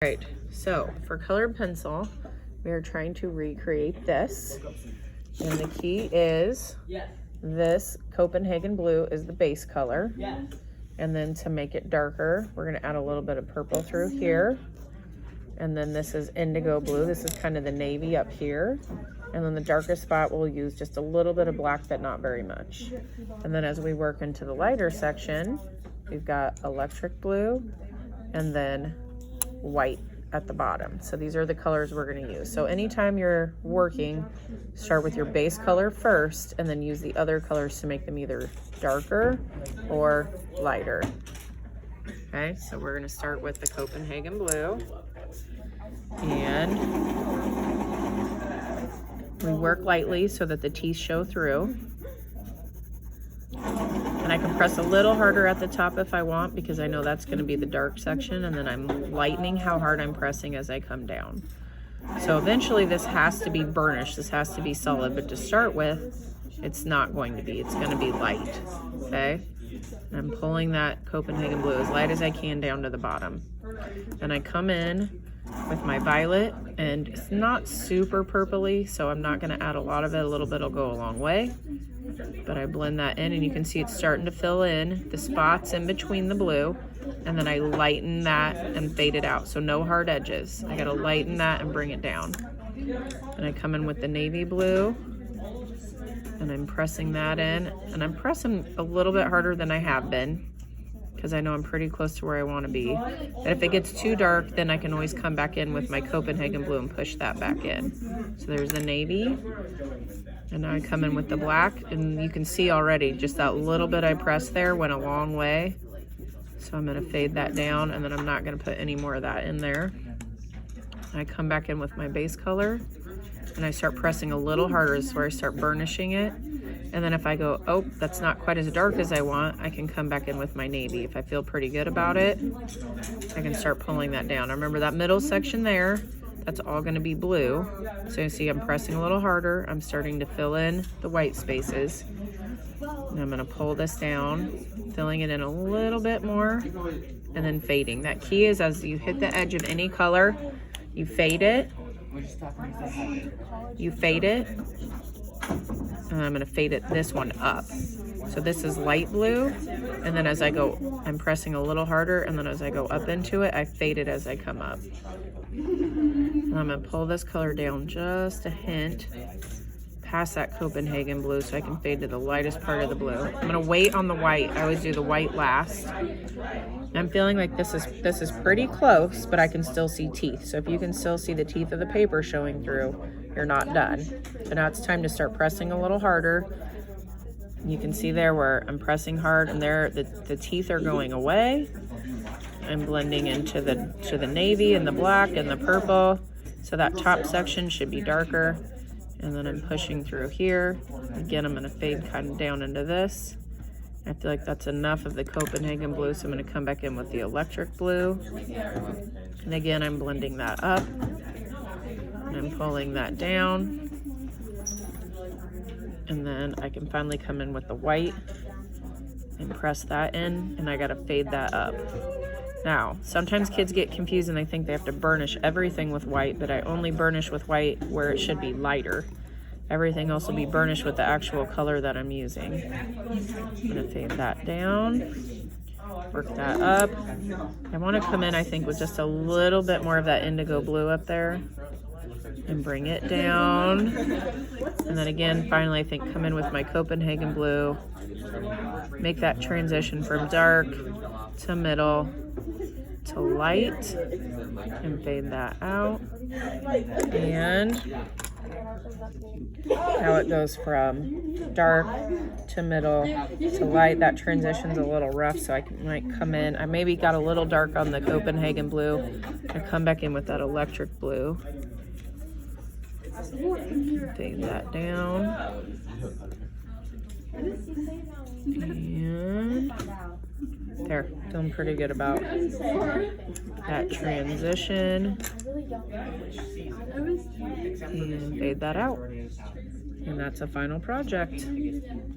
Right, so for colored pencil, we are trying to recreate this. And the key is this Copenhagen blue is the base color. And then to make it darker, we're gonna add a little bit of purple through here. And then this is indigo blue. This is kind of the navy up here. And then the darkest spot, we'll use just a little bit of black, but not very much. And then as we work into the lighter section, we've got electric blue and then white at the bottom. So these are the colors we're going to use. So anytime you're working, start with your base color first and then use the other colors to make them either darker or lighter. Okay, so we're going to start with the Copenhagen blue. And we work lightly so that the teeth show through. And I can press a little harder at the top if I want, because I know that's going to be the dark section, and then I'm lightening how hard I'm pressing as I come down. So eventually this has to be burnished, this has to be solid, but to start with, it's not going to be. It's going to be light, okay? And I'm pulling that Copenhagen blue as light as I can down to the bottom. And I come in with my violet, and it's not super purpley, so I'm not going to add a lot of it. A little bit will go a long way. But I blend that in, and you can see it's starting to fill in the spots in between the blue, and then I lighten that and fade it out, so no hard edges. I gotta lighten that and bring it down. And I come in with the navy blue, and I'm pressing that in, and I'm pressing a little bit harder than I have been, because I know I'm pretty close to where I want to be. And if it gets too dark, then I can always come back in with my Copenhagen blue and push that back in. So there's the navy. And now I come in with the black, and you can see already just that little bit I pressed there went a long way. So I'm gonna fade that down, and then I'm not gonna put any more of that in there. I come back in with my base color, and I start pressing a little harder. This is where I start burnishing it. And then if I go, oh, that's not quite as dark as I want, I can come back in with my navy. If I feel pretty good about it, I can start pulling that down. I remember that middle section there, that's all gonna be blue. So you see I'm pressing a little harder. I'm starting to fill in the white spaces. And I'm gonna pull this down, filling it in a little bit more, and then fading. That key is as you hit the edge of any color, you fade it, and I'm gonna fade it, this one up. So this is light blue, and then as I go, I'm pressing a little harder, and then as I go up into it, I fade it as I come up. And I'm gonna pull this color down just a hint past that Copenhagen blue so I can fade to the lightest part of the blue. I'm gonna wait on the white. I always do the white last. I'm feeling like this is pretty close, but I can still see teeth. So if you can still see the teeth of the paper showing through, you're not done. So now it's time to start pressing a little harder. You can see there where I'm pressing hard, and there the teeth are going away. I'm blending into the navy and the black and the purple. So that top section should be darker. And then I'm pushing through here. Again, I'm gonna fade kind of down into this. I feel like that's enough of the Copenhagen blue, so I'm gonna come back in with the electric blue. And again, I'm blending that up. And I'm pulling that down. And then I can finally come in with the white and press that in, and I gotta fade that up. Now, sometimes kids get confused and they think they have to burnish everything with white, but I only burnish with white where it should be lighter. Everything else will be burnished with the actual color that I'm using. I'm gonna fade that down, work that up. I wanna come in, I think, with just a little bit more of that indigo blue up there and bring it down. And then again, finally, I think come in with my Copenhagen blue, make that transition from dark to middle to light, and fade that out. And now it goes from dark to middle to light. That transition's a little rough, so I might come in. I maybe got a little dark on the Copenhagen blue. I come back in with that electric blue. Fade that down. And there, feeling pretty good about that transition. And fade that out. And that's a final project.